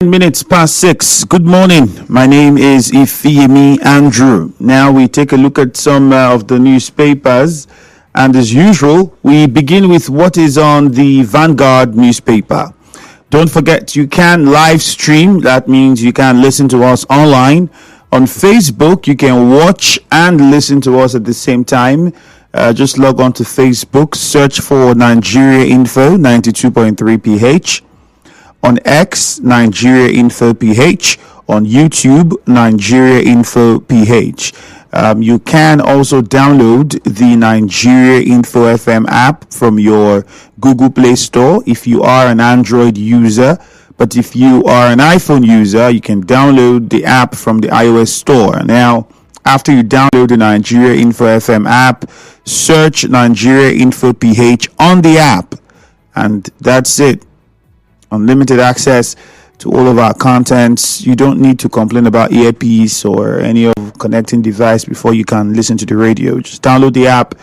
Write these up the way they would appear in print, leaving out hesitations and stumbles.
Minutes past 6. Good morning. My name is Ifeyemi Andrew. Now we take a look at some of the newspapers, and as usual, we begin with what is on the Vanguard newspaper. Don't forget, you can live stream. That means you can listen to us online. On Facebook, you can watch and listen to us at the same time. Just log on to Facebook, search for Nigeria Info 92.3 PH. On X, Nigeria Info PH. On YouTube, Nigeria Info PH. You can also download the Nigeria Info FM app from your Google Play Store if you are an Android user. But if you are an iPhone user, you can download the app from the iOS store. Now, after you download the Nigeria Info FM app, search Nigeria Info PH on the app. And that's it. Unlimited access to all of our contents. You don't need to complain about earpiece or any of connecting device before you can listen to the radio. Just download the app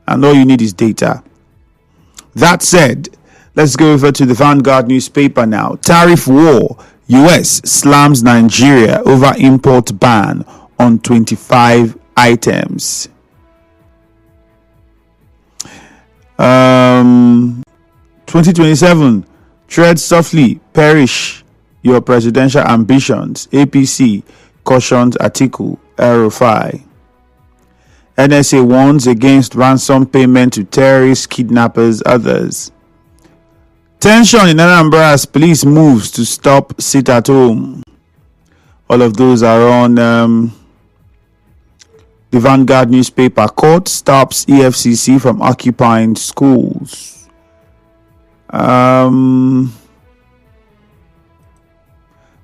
and all you need is data. That said, let's go over to the Vanguard newspaper now. Tariff war. US slams Nigeria over import ban on 25 items. 2027. Tread softly, perish your presidential ambitions. APC cautions Atiku, El-Rufai. NSA warns against ransom payment to terrorists, kidnappers, others. Tension in Anambra as police moves to stop sit at home. All of those are on the Vanguard newspaper. Court stops EFCC from occupying schools.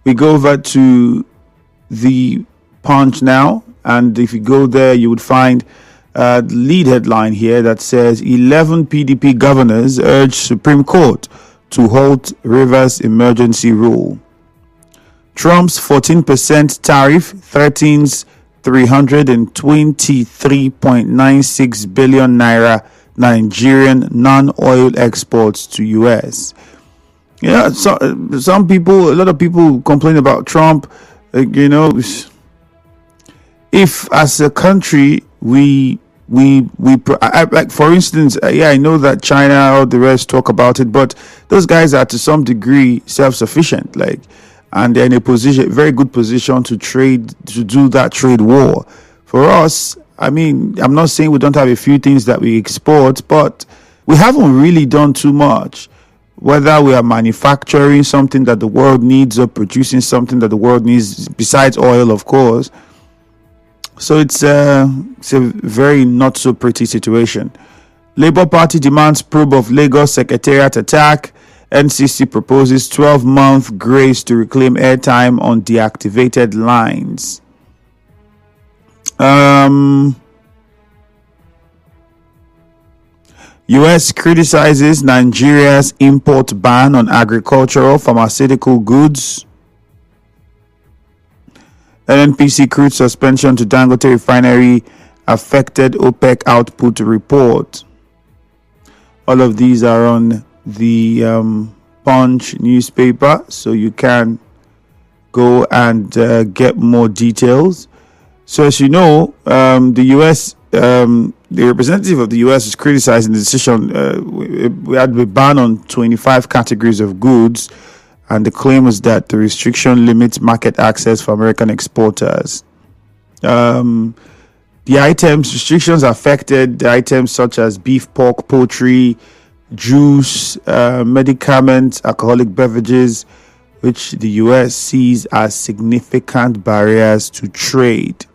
We go over to the Punch now, and if you go there, you would find the lead headline here that says 11 PDP governors urge Supreme Court to halt Rivers emergency rule. Trump's 14% tariff threatens 323.96 billion naira Nigerian non-oil exports to US. Yeah, so a lot of people complain about Trump. If as a country like for instance, I know that China or the rest talk about it, but those guys are to some degree self-sufficient, and they're in a very good position to do that trade war. For us, I'm not saying we don't have a few things that we export, but we haven't really done too much. Whether we are manufacturing something that the world needs or producing something that the world needs, besides oil, of course. So it's a very not so pretty situation. Labour Party demands probe of Lagos Secretariat attack. NCC proposes 12-month grace to reclaim airtime on deactivated lines. US criticizes Nigeria's import ban on agricultural pharmaceutical goods. NNPC crude suspension to Dangote refinery affected OPEC output report. All of these are on the Punch newspaper, so you can go and get more details. So as you know, the US, the representative of the US is criticizing the decision. We had a ban on 25 categories of goods, and the claim was that the restriction limits market access for American exporters. The restrictions affected the items such as beef, pork, poultry, juice, medicaments, alcoholic beverages, which the US sees as significant barriers to trade.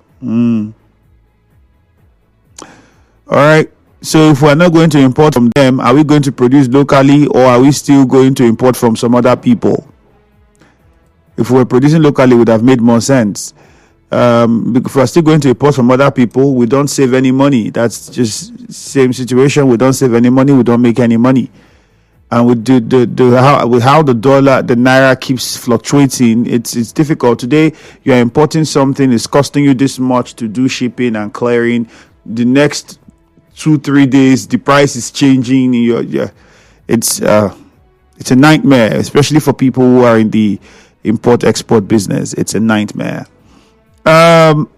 All right. So if we're not going to import from them, are we going to produce locally, or are we still going to import from some other people? If we were producing locally, it would have made more sense. If we're still going to import from other people, we don't save any money. That's just same situation. We don't save any money. We don't make any money. And with how the dollar, the naira keeps fluctuating, it's difficult. Today, you're importing something, it's costing you this much to do shipping and clearing. The next 2-3 days, the price is changing. It's a nightmare, especially for people who are in the import-export business. It's a nightmare. On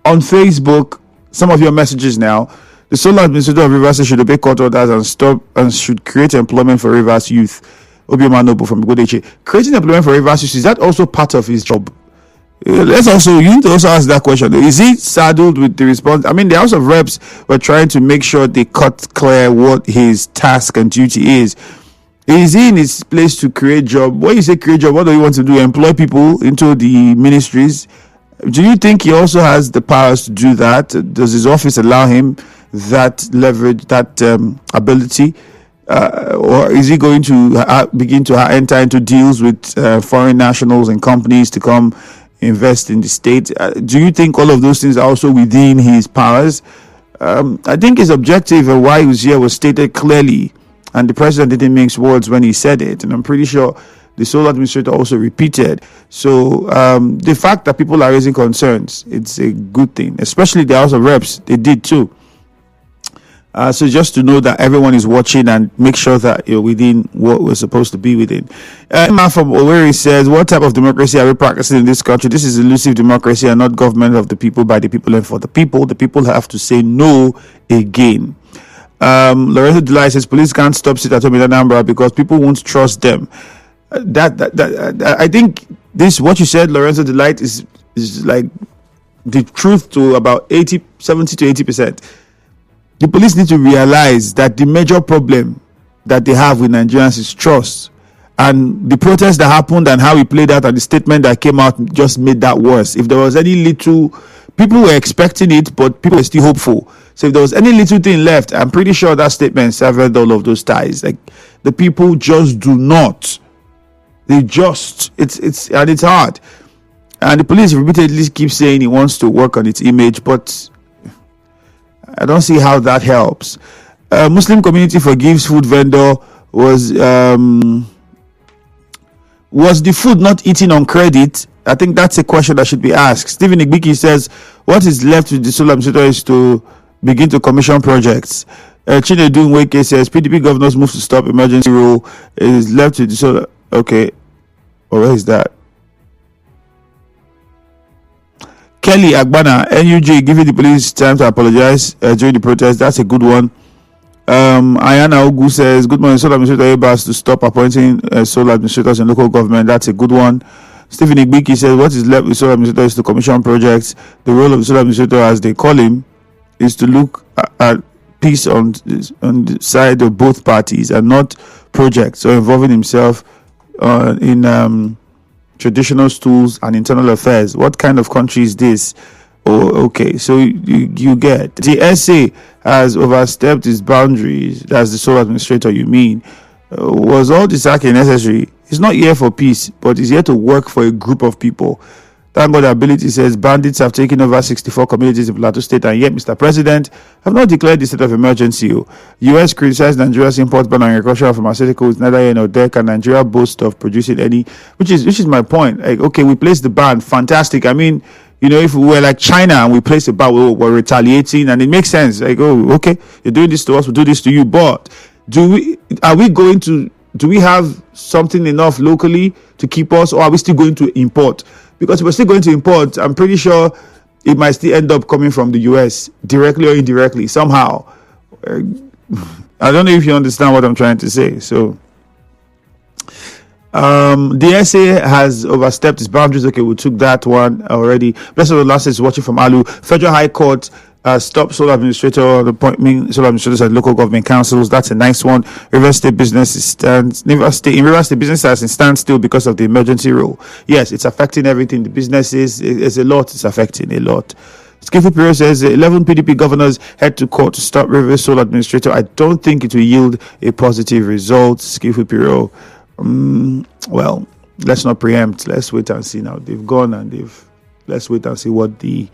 Facebook, some of your messages now. The sole administrator of Rivers should obey court orders and should create employment for Rivers youth. Obioma Noble from Godeche. Creating employment for Rivers youth, is that also part of his job? You need to also ask that question. Is he saddled with the response? I mean, the House of Reps were trying to make sure they cut clear what his task and duty is. Is he in his place to create job? When you say create job, what do you want to do? Employ people into the ministries? Do you think he also has the powers to do that? Does his office allow him that leverage, that ability? Or is he going to begin to enter into deals with foreign nationals and companies to come invest in the state? Do you think all of those things are also within his powers? I think his objective and why he was here was stated clearly, and the president didn't mince words when he said it, and I'm pretty sure the sole administrator also repeated. So the fact that people are raising concerns, it's a good thing, especially the House of Reps. They did too. So just to know that everyone is watching and make sure that you're within what we're supposed to be within. Emma from Owerri says, what type of democracy are we practicing in this country? This is elusive democracy and not government of the people, by the people, and for the people. The people have to say no again. Lorenzo Delay says, police can't stop sit at home in Anambra because people won't trust them. I think this, what you said, Lorenzo Delay, is like the truth to about 70 to 80%. The police need to realize that the major problem that they have with Nigerians is trust. And the protest that happened and how it played out and the statement that came out just made that worse. If there was any little, people were expecting it, but people were still hopeful. So if there was any little thing left, I'm pretty sure that statement severed all of those ties. Like, the people just do not. It's hard. And the police repeatedly keep saying he wants to work on its image, but I don't see how that helps. Muslim community forgives food vendor. Was the food not eaten on credit? I think that's a question that should be asked. Stephen Igbiki says, what is left with the sole administrator is to begin to commission projects. Chinedu Nweke says, PDP governors move to stop emergency rule. It is left with the sole. Okay. Or where is that? Kelly Agbana, NUJ giving the police time to apologize during the protest. That's a good one. Ayana Ogu says, good morning, sole administrator Ebas to stop appointing sole administrators in local government. That's a good one. Stephen Igbiki says, what is left with sole administrators to commission projects. The role of the sole administrator, as they call him, is to look at peace on the side of both parties and not projects, or involving himself in traditional stools and internal affairs. What kind of country is this? Oh, okay. So you get the SA has overstepped its boundaries. That's the sole administrator. You mean was all the sacking necessary? He's not here for peace, but he's here to work for a group of people. Thank God Ability says bandits have taken over 64 communities in Plateau State, and yet Mr. President have not declared the state of emergency. US criticized Nigeria's import ban on agricultural pharmaceuticals. Neither here nor there can Nigeria boast of producing any, which is my point. Like, okay, we placed the ban, fantastic. I mean, you know, if we were like China and we placed the ban, we're retaliating, and it makes sense. Like, oh, okay, you're doing this to us, we'll do this to you. But do we have something enough locally to keep us, or are we still going to import? Because if we're still going to import, I'm pretty sure it might still end up coming from the US, directly or indirectly, somehow. I don't know if you understand what I'm trying to say. So, the SA has overstepped its boundaries. Okay, we took that one already. Blessed of the last is watching from Alu. Federal High Court stop sole administrator appointment sole administrators at local government councils. That's a nice one. Rivers State business Rivers State business has in standstill because of the emergency rule. Yes, it's affecting everything. The businesses, it's a lot. It's affecting a lot. Skifu Piro says 11 PDP governors head to court to stop Rivers sole administrator. I don't think it will yield a positive result. Skifu Piro. Well, let's not preempt. Let's wait and see now. They've gone and let's wait and see what the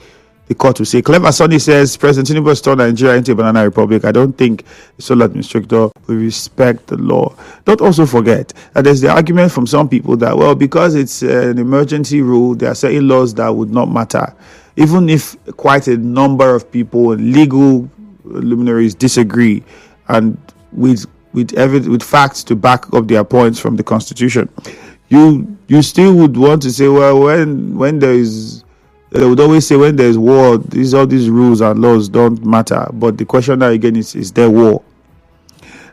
court will say. Clever Sonny says President Tinubu has turned Nigeria into a banana republic. I don't think the sole administrator will respect the law. Don't also forget that there's the argument from some people that, well, because it's an emergency rule, there are certain laws that would not matter. Even if quite a number of people and legal luminaries disagree, and with facts to back up their points from the Constitution, you still would want to say, well, when there is, they would always say when there is war, all these rules and laws don't matter. But the question now again is there war?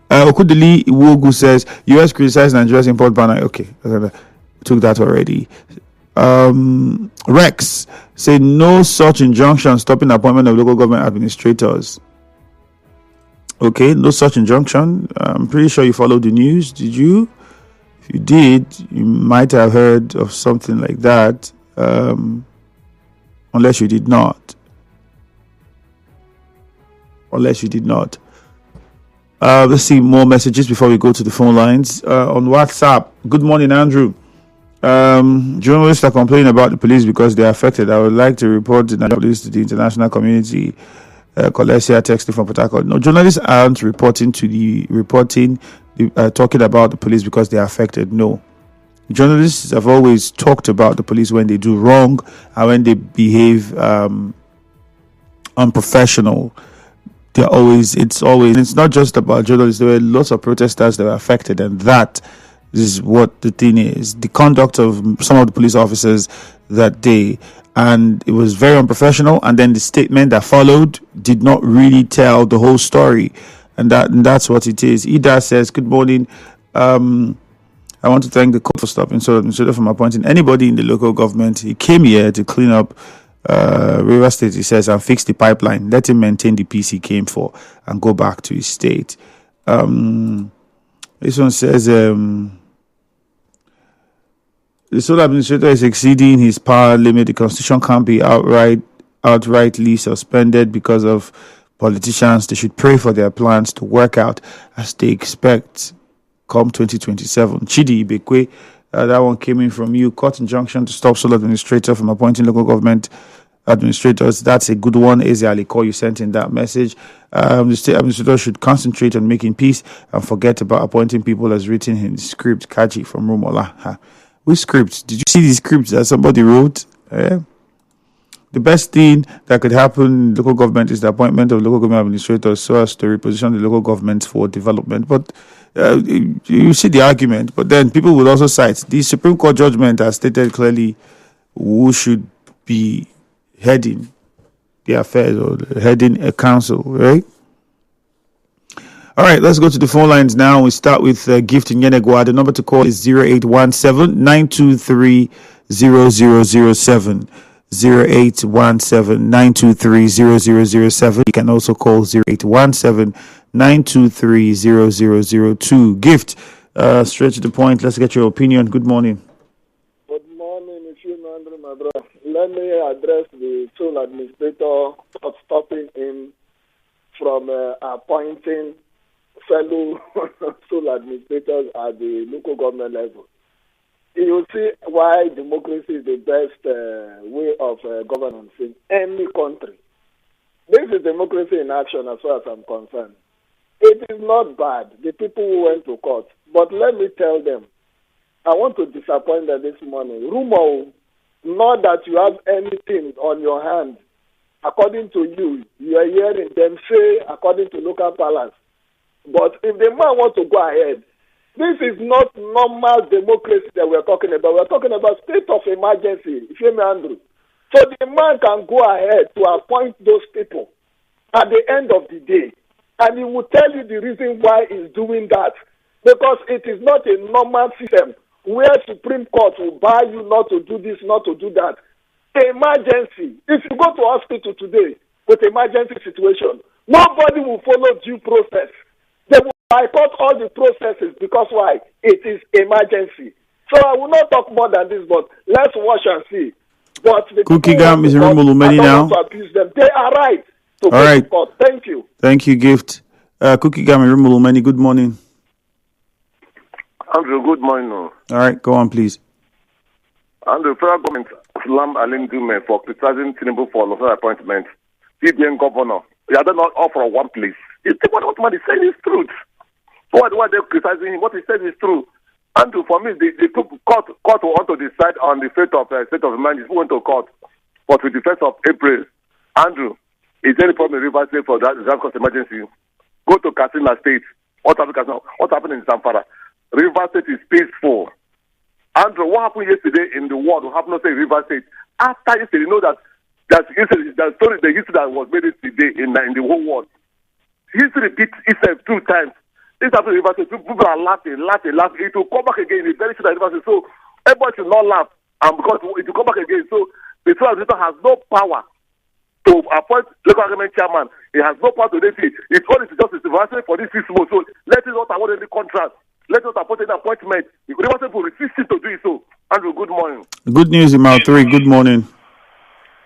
Okudili Iwogu says US criticized Nigeria's import ban. Okay, took that already. Rex say no such injunction stopping appointment of local government administrators. Okay, no such injunction. I'm pretty sure you followed the news. Did you? If you did, you might have heard of something like that. Unless you did not. Let's see more messages before we go to the phone lines. On WhatsApp, good morning, Andrew. Journalists are complaining about the police because they are affected. I would like to report the Nigerian police to the international community. Colesia texting from Port Harcourt. No, journalists aren't talking about the police because they are affected. No. Journalists have always talked about the police when they do wrong and when they behave unprofessional. It's not just about journalists. There were lots of protesters that were affected, and that is what the thing is. The conduct of some of the police officers that day, and it was very unprofessional. And then the statement that followed did not really tell the whole story, and that's what it is. Ida says, "Good morning. I want to thank the court for stopping from appointing anybody in the local government. He came here to clean up River State," he says, "and fix the pipeline. Let him maintain the peace he came for and go back to his state." This one says, the sole administrator is exceeding his power limit. The constitution can't be outrightly suspended because of politicians. They should pray for their plans to work out as they expect come 2027. Chidi Ibekwe, that one came in from you. Court injunction to stop sole administrator from appointing local government administrators. That's a good one. Eze Aliko, you sent in that message. The state administrator should concentrate on making peace and forget about appointing people as written in the script. Kaji from Rumola. Which scripts? Did you see the scripts that somebody wrote? The best thing that could happen in local government is the appointment of local government administrators so as to reposition the local governments for development. But you see the argument. But then people would also cite the Supreme Court judgment has stated clearly who should be heading the affairs or heading a council, right? All right, let's go to the phone lines now. We start with Gift in Yenegua. The number to call is 0817-923-0007. 0817-923-0007. You can also call 0817-923-0002. Gift, straight to the point. Let's get your opinion. Good morning. Good morning, Andrew, my brother. Let me address the sole administrator stopping him from appointing fellow sole administrators at the local government level. You see why democracy is the best way of governance in any country. This is democracy in action as far as I'm concerned. It is not bad, the people who went to court. But let me tell them, I want to disappoint them this morning. Rumor, not that you have anything on your hand. According to you, you are hearing them say, according to local palace. But if the man wants to go ahead, this is not normal democracy that we're talking about. We're talking about state of emergency, Andrew. So the man can go ahead to appoint those people at the end of the day. And he will tell you the reason why he's doing that. Because it is not a normal system where Supreme Court will buy you not to do this, not to do that. Emergency. If you go to hospital today with emergency situation, nobody will follow due process. They will boycott all the processes because why? It is emergency. So I will not talk more than this, but let's watch and see. But the Cookie Gam is Rumulumeni now. To abuse them. They are right to go to court. Thank you. Thank you, Gift. Cookie Gam is Rumulumeni. Good morning. Andrew, good morning. All right, go on, please. Andrew, federal government slammed Alim Dume for criticizing Tinubu for local appointment. CBN governor, they are not all for one place. It's what man is saying is truth. So what they're criticizing him, what he said is true. Andrew, for me, the court want to decide on the fate of state of emergency. Who went to court for 21st of April. Andrew, is there any problem in Rivers State for that cost emergency? Go to Katsina State. What happened in Zamfara? Rivers State is peaceful. Andrew, what happened yesterday in the world will happen in River State. After yesterday, you know that the history that was made yesterday in the whole world. History repeats itself 2 times. This happened in River State. People are laughing. It will come back again in a very short River State. So everybody should not laugh, because it will come back again. So the Solar Administrator has no power to appoint local government chairman. He has no power to do it. It's only just a supervisory for this 6 months. So let it not award any contract. Let us appoint an appointment. If the people resist to do so. Andrew, good morning. Good news in Mount 3. Good morning.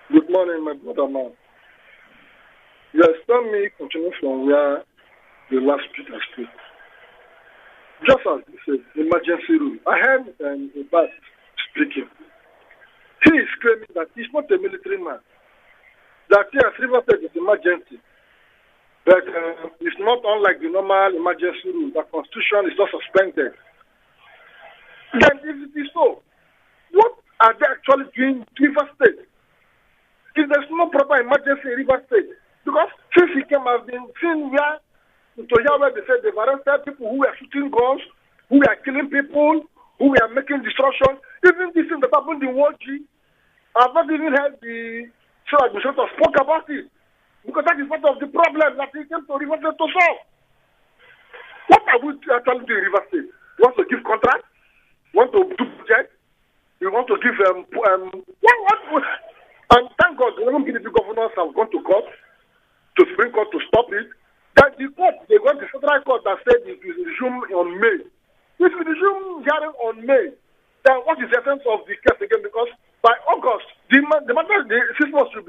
Good morning, my brother man. Yes, let me continue from where the last speaker spoke. Just as he said, emergency rule. I heard about speaking. He is claiming that he's not a military man. That yes, River State is emergency. But it's not unlike the normal emergency rule. The Constitution is not suspended. Then if it is so, what are they actually doing in River State? If there's no proper emergency in River State, because since he came, I've been seeing where they said they've arrested people who were shooting guns, who were killing people, who were making destruction. Even this thing that happened in Woji, I've not even heard the Solar Administrator spoke about it. Because that is part of the problem that he came to River State to solve. What are we actually doing in River State? We want to give contracts? We want to do projects? We want to give and thank God, the PDP governors have gone to court, to Supreme Court to stop it. That the court, they got the federal court that said it will resume on May. If we resume hearing on May, then what is the essence of the case again? Because by August, the 6 months should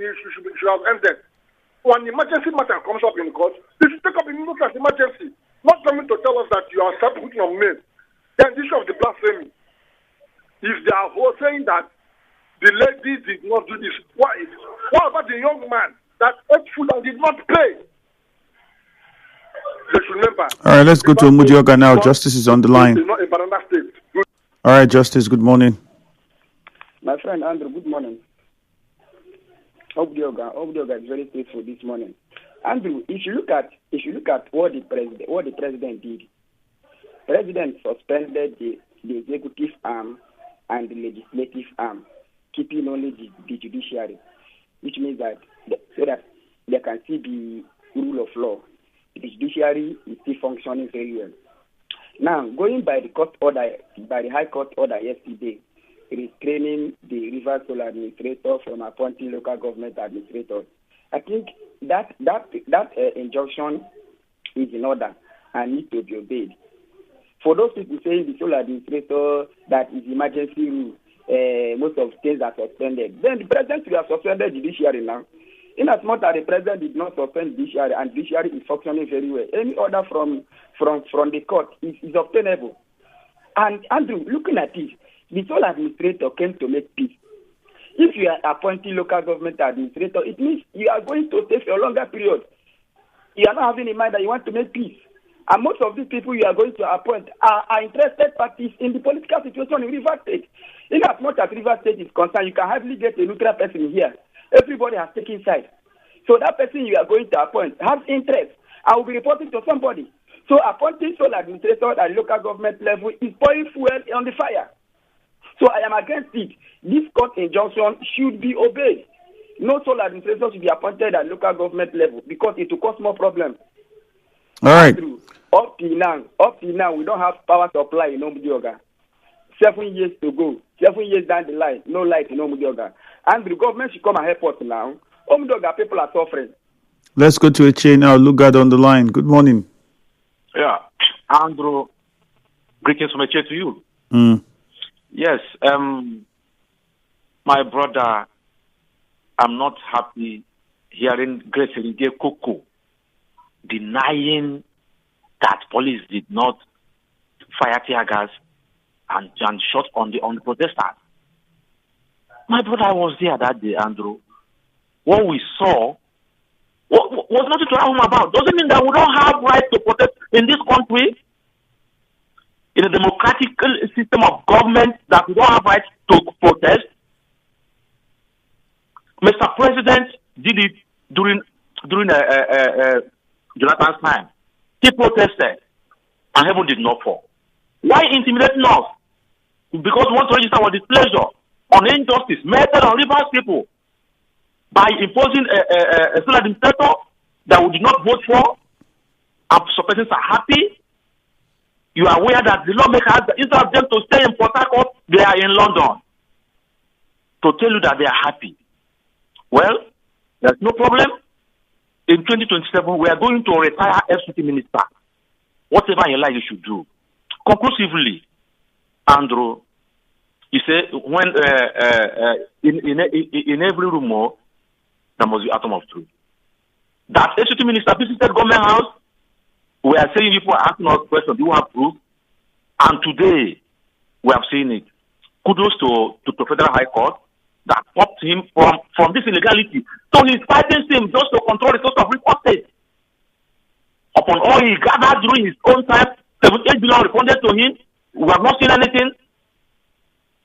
have ended. When the emergency matter comes up in court, they should take up in notice as emergency, not coming to tell us that you are submitting on May. Then the issue of the blasphemy. If they are saying that the lady did not do this, what about the young man that ate food and did not pay? They should remember. All right, let's go to Omudioga now. Justice is on the line. Not in Banana State. All right, Justice, good morning. My friend Andrew, good morning. Obdioga is very faithful this morning. Andrew, if you look at what the president did, President suspended the executive arm and the legislative arm, keeping only the judiciary, which means that so that there can still be rule of law. The judiciary is still functioning very well. Now, going by the High Court order yesterday, restraining the River Solar Administrator from appointing local government administrators, I think that injunction is in order and needs to be obeyed. For those people saying the Solar Administrator, that is emergency rule, most of things are suspended, then the President will have suspended the judiciary now. In as much as the President did not suspend the judiciary and the judiciary is functioning very well, any order from the court is obtainable. And Andrew, looking at this, the sole administrator came to make peace. If you are appointing local government administrator, it means you are going to stay for a longer period. You are not having in mind that you want to make peace. And most of these people you are going to appoint are interested parties in the political situation in River State. In as much as River State is concerned, you can hardly get a neutral person here. Everybody has taken sides. So that person you are going to appoint has interest. I will be reporting to somebody. So appointing sole administrator at local government level is pouring fuel on the fire. So I am against it. This court injunction should be obeyed. No sole administrator should be appointed at local government level because it will cause more problems. All right. Up till now, we don't have power supply in Omudioga. 7 years to go. 7 years down the line, no light in Omudioga. And the government should come and help us now. Omudioga people are suffering. Let's go to a chain now. Lugard on the line. Good morning. Yeah. Andrew, greetings from a chair to you. Yes. My brother, I'm not happy hearing Grace Elige Koko denying that police did not fire tear gas and shot on the protesters. My brother, I was there that day, Andrew. What we saw was nothing to write home about. Doesn't mean that we don't have right to protest in this country, in a democratic system of government, that we don't have right to protest. Mr. President did it during Jonathan's time. He protested, and heaven did not fall. Why intimidating us? because we want to register our displeasure on injustice meted on Rivers people by imposing a sole administrator that we did not vote for, and some persons are happy. You are aware that the lawmakers, instead of them to stay in Port Harcourt, they are in London to tell you that they are happy. Well, there's no problem. In 2027, we are going to retire FCT minister. Whatever you like, you should do. Conclusively, Andrew, you say when in every rumor there must be atom of truth. That FCT minister visited government house. We are saying people are asking us questions. Do you have proof? And today we have seen it. Kudos to the Federal High Court that stopped him from this illegality. So he's fighting him just to control the source of Rivers State. Upon all he gathered during his own time, 78 billion refunded to him. We have not seen anything.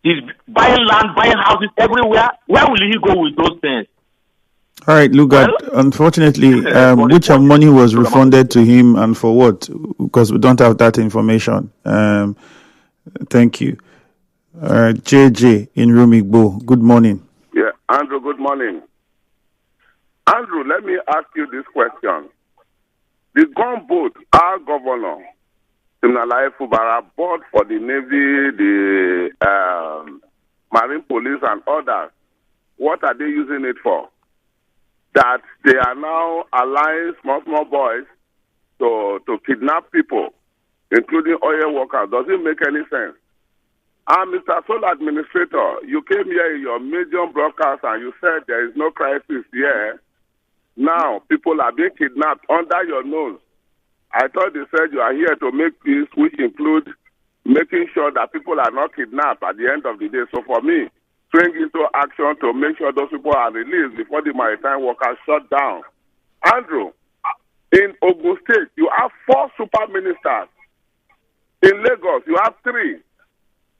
He's buying land, buying houses everywhere. Where will he go with those things? All right, Lugard, unfortunately, which money was refunded to him and for what? Because we don't have that information. Thank you. JJ in Rumigbo, good morning. Yeah, Andrew, good morning. Andrew, let me ask you this question. The gunboat our governor, Siminalayi Fubara, bought for the Navy, the Marine Police and others, what are they using it for? That they are now allowing small boys to kidnap people, including oil workers. Does it make any sense? And Mr. Sole Administrator, you came here in your major broadcast and you said there is no crisis here. Now, people are being kidnapped under your nose. I thought they said you are here to make peace, which includes making sure that people are not kidnapped at the end of the day. So for me, spring into action to make sure those people are released before the maritime workers shut down. Andrew, in Ogun State, you have 4 super ministers. In Lagos, you have 3.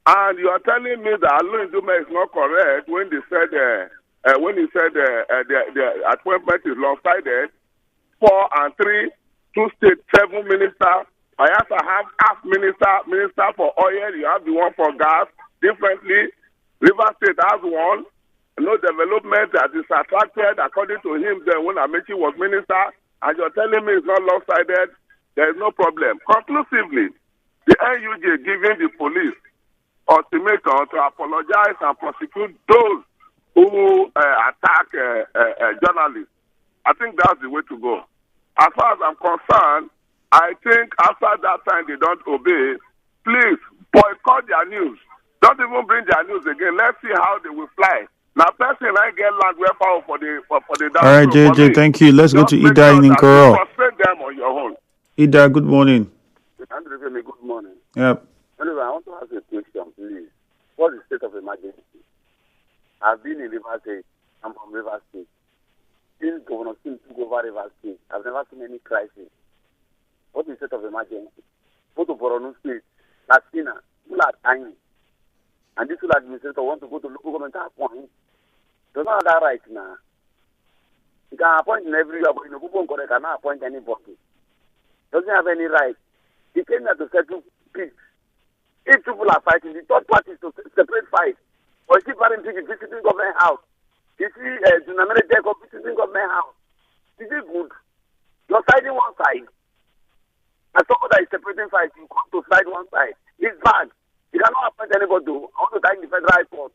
And you are telling me that Aloy Ndume is not correct when they said the appointment is lopsided. 4 and 3, 2 states, 7 ministers. I also have half minister for oil. You have the one for gas. Differently, Rivers State has one. No development that is attracted according to him. Then when Amechi was minister, and you're telling me it's not lopsided, there is no problem. Conclusively, the NUJ giving the police ultimatum to apologize and prosecute those who attack journalists. I think that's the way to go. As far as I'm concerned, I think after that time they don't obey, please boycott their news. Don't even bring their news again. Let's see how they will fly. Now, person I get land where power for the down. All right, JJ, thank you. Let's go to Ida in Nkoro. Frustrate them on your own. Ida, good morning. Andrew, good morning. Yep. Anyway, I want to ask a question, please. What is the state of emergency? I've been in Rivers State. I'm from Rivers State. Since Governor Sim took over Rivers State, I've never seen any crisis. What is the state of emergency? Go to Borno State, Latina, people are dying. And this administrator want to go to local government to appoint. Does not have that right now. You can appoint in every year, but you cannot appoint anybody. Doesn't have any right. He came here to settle peace. If people are fighting, the third party is to separate fight. Or you see Parenting visiting government house. You see Dunamere Jacob visiting government house. Is it good? You're siding one side. And somebody that is separating fight, you come to side one side. It's bad. You cannot appoint anybody. I want to thank the Federal High Court.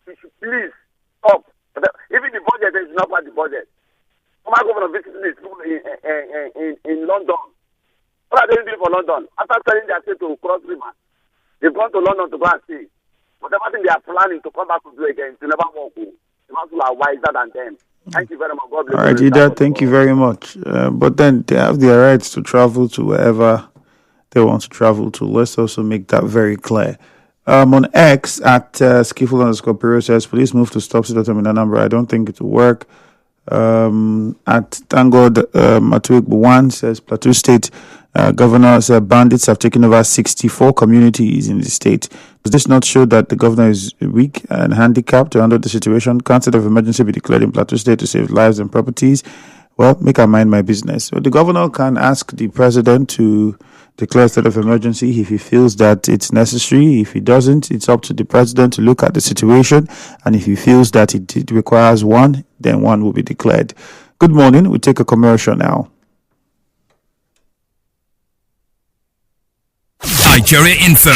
You should please stop. Even the budget is not part of the budget. Former governor visiting the school in London. What are they doing for London? After selling their state to Cross River, they've gone to London to go and see. Whatever thing they are planning to come back to do again, to never walk. The people are wiser than them. Thank you very much. God bless you. All right, Ida, thank you very much. But then they have their rights to travel to wherever they want to travel to. Let's also make that very clear. On X at Skiffle_Piro says, police move to stop Sidotomina number. I don't think it will work. At Thank God, Matuik Buwan says, Plateau State governors bandits have taken over 64 communities in the state. Does this not show that the governor is weak and handicapped to handle the situation? Can't state of emergency be declared in Plateau State to save lives and properties well, make I mind my business. But the governor can ask the president to declare a state of emergency if he feels that it's necessary. If he doesn't, it's up to the president to look at the situation. And if he feels that it requires one, then one will be declared. Good morning. We'll take a commercial now. Nigeria Info.